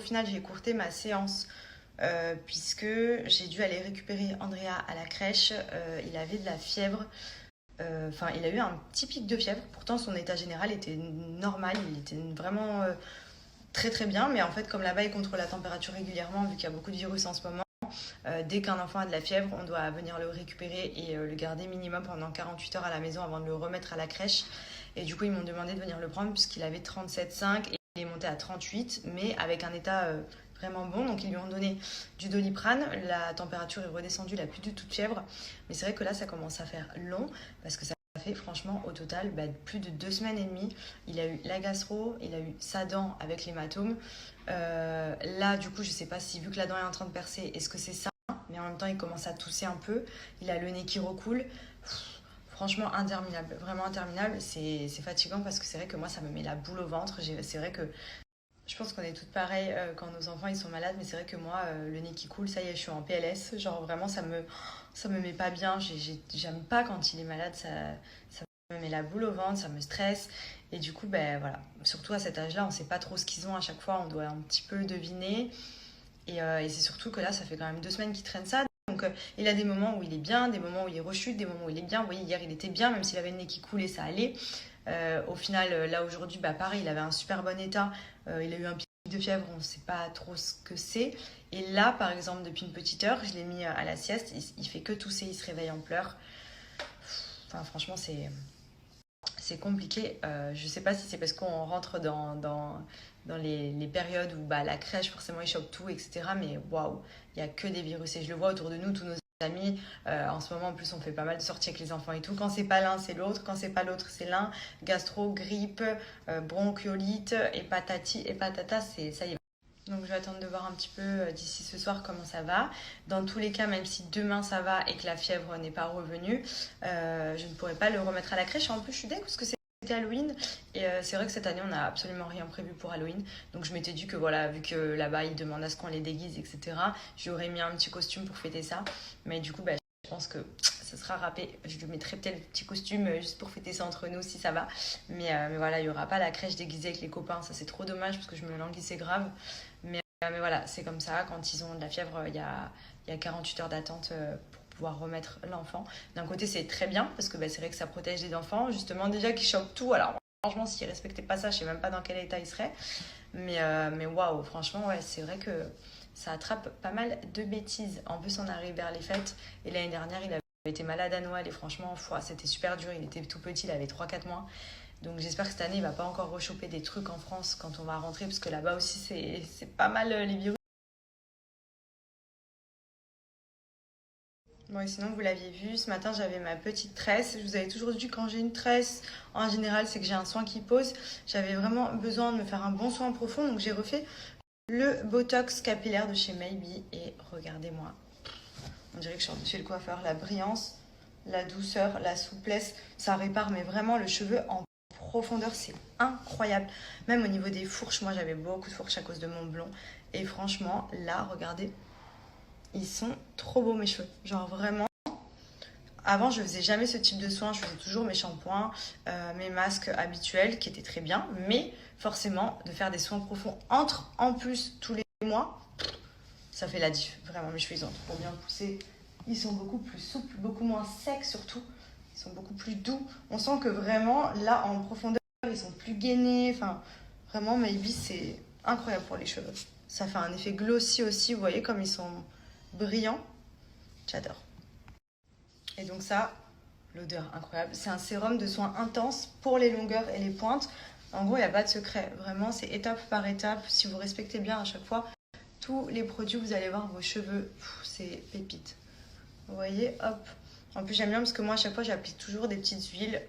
final, j'ai écourté ma séance puisque j'ai dû aller récupérer Andrea à la crèche. Il avait de la fièvre. Enfin, il a eu un petit pic de fièvre. Pourtant, son état général était normal. Il était vraiment très très bien. Mais en fait, comme là-bas, il contrôle la température régulièrement, vu qu'il y a beaucoup de virus en ce moment, dès qu'un enfant a de la fièvre, on doit venir le récupérer et le garder minimum pendant 48 heures à la maison avant de le remettre à la crèche. Et du coup, ils m'ont demandé de venir le prendre puisqu'il avait 37,5 et il est monté à 38, mais avec un état vraiment bon. Donc, ils lui ont donné du Doliprane. La température est redescendue, il n'a plus du tout de fièvre. Mais c'est vrai que là, ça commence à faire long parce que ça fait franchement au total plus de 2 semaines et demie. Il a eu la gastro, il a eu sa dent avec l'hématome. Là, du coup, je sais pas si, vu que la dent est en train de percer, est-ce que c'est ça? Mais en même temps, il commence à tousser un peu. Il a le nez qui recoule. Franchement, interminable. Vraiment interminable. C'est fatigant parce que c'est vrai que moi, ça me met la boule au ventre. C'est vrai que je pense qu'on est toutes pareilles quand nos enfants ils sont malades. Mais c'est vrai que moi, le nez qui coule, ça y est, je suis en PLS. Genre vraiment, ça me met pas bien. J'aime pas quand il est malade. Ça me met la boule au ventre, ça me stresse. Et du coup, ben voilà. Surtout à cet âge-là, on sait pas trop ce qu'ils ont à chaque fois. On doit un petit peu deviner. Et c'est surtout que là, ça fait quand même 2 semaines qu'il traîne ça. Donc, il a des moments où il est bien, des moments où il rechute, des moments où il est bien. Vous voyez, hier, il était bien, même s'il avait le nez qui coulait, ça allait. Au final, là, aujourd'hui, bah, pareil, il avait un super bon état. Il a eu un pic de fièvre, on ne sait pas trop ce que c'est. Et là, par exemple, depuis une petite heure, je l'ai mis à la sieste. Il fait que tousser, il se réveille en pleurs. Enfin, franchement, c'est compliqué. Je sais pas si c'est parce qu'on rentre dans les périodes où bah, la crèche, forcément, ils chopent tout, etc. Mais waouh, il n'y a que des virus. Et je le vois autour de nous, tous nos amis. En ce moment, en plus, on fait pas mal de sorties avec les enfants et tout. Quand c'est pas l'un, c'est l'autre. Quand c'est pas l'autre, c'est l'un. Gastro, grippe, bronchiolite, et patati et patata, ça y est. Donc je vais attendre de voir un petit peu d'ici ce soir comment ça va. Dans tous les cas, même si demain ça va et que la fièvre n'est pas revenue, je ne pourrai pas le remettre à la crèche. En plus, je suis deg parce que c'était Halloween. Et c'est vrai que cette année, on n'a absolument rien prévu pour Halloween. Donc je m'étais dit que voilà, vu que là-bas, ils demandent à ce qu'on les déguise, etc., j'aurais mis un petit costume pour fêter ça. Mais du coup, bah, je pense que ça sera râpé. Je lui mettrai peut-être le petit costume juste pour fêter ça entre nous si ça va. Mais voilà, il n'y aura pas la crèche déguisée avec les copains. Ça, c'est trop dommage parce que je me languissais grave. Mais voilà, c'est comme ça. Quand ils ont de la fièvre, il y a 48 heures d'attente pour pouvoir remettre l'enfant. D'un côté, c'est très bien parce que bah, c'est vrai que ça protège les enfants. Justement, déjà qu'ils chopent tout. Alors, franchement, s'ils ne respectaient pas ça, je ne sais même pas dans quel état ils seraient. Mais waouh, franchement, ouais, c'est vrai que ça attrape pas mal de bêtises. En plus, on arrive vers les fêtes. Et l'année dernière, il avait été malade à Noël. Et franchement, c'était super dur. Il était tout petit, il avait 3-4 mois. Donc j'espère que cette année, il va pas encore rechoper des trucs en France quand on va rentrer, parce que là-bas aussi, c'est pas mal les virus. Bon, et sinon, vous l'aviez vu, ce matin, j'avais ma petite tresse. Je vous avais toujours dit, quand j'ai une tresse, en général, c'est que j'ai un soin qui pose. J'avais vraiment besoin de me faire un bon soin profond, donc j'ai refait le Botox capillaire de chez Maybe. Et regardez-moi, on dirait que je suis chez le coiffeur. La brillance, la douceur, la souplesse, ça répare, mais vraiment le cheveu en profondeur, c'est incroyable. Même au niveau des fourches, moi j'avais beaucoup de fourches à cause de mon blond. Et franchement, là, regardez, ils sont trop beaux mes cheveux. Genre vraiment. Avant, je faisais jamais ce type de soins. Je faisais toujours mes shampoings, mes masques habituels qui étaient très bien. Mais forcément, de faire des soins profonds entre en plus tous les mois, ça fait la diff. Vraiment, mes cheveux, ils ont trop bien poussé. Ils sont beaucoup plus souples, beaucoup moins secs surtout. Ils sont beaucoup plus doux. On sent que vraiment, là, en profondeur, ils sont plus gainés. Enfin, vraiment, Maybe, c'est incroyable pour les cheveux. Ça fait un effet glossy aussi. Vous voyez comme ils sont brillants. J'adore. Et donc ça, l'odeur incroyable. C'est un sérum de soins intense pour les longueurs et les pointes. En gros, il n'y a pas de secret. Vraiment, c'est étape par étape. Si vous respectez bien à chaque fois tous les produits, vous allez voir vos cheveux. C'est pépite. Vous voyez, hop. En plus, j'aime bien parce que moi, à chaque fois, j'applique toujours des petites huiles.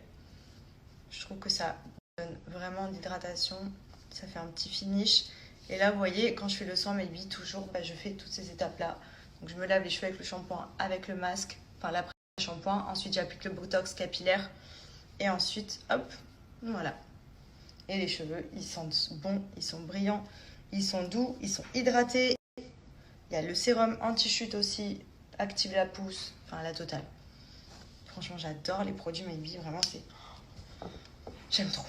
Je trouve que ça donne vraiment d'hydratation. Ça fait un petit finish. Et là, vous voyez, quand je fais le soin Maybe, toujours, bah, je fais toutes ces étapes-là. Donc, je me lave les cheveux avec le shampoing, avec le masque. Enfin, l'après shampoing. Ensuite, j'applique le Botox capillaire. Et ensuite, hop, voilà. Et les cheveux, ils sentent bon, ils sont brillants, ils sont doux, ils sont hydratés. Il y a le sérum anti-chute aussi, active la pousse, enfin la totale. Franchement, j'adore les produits Maybe, vraiment, j'aime trop.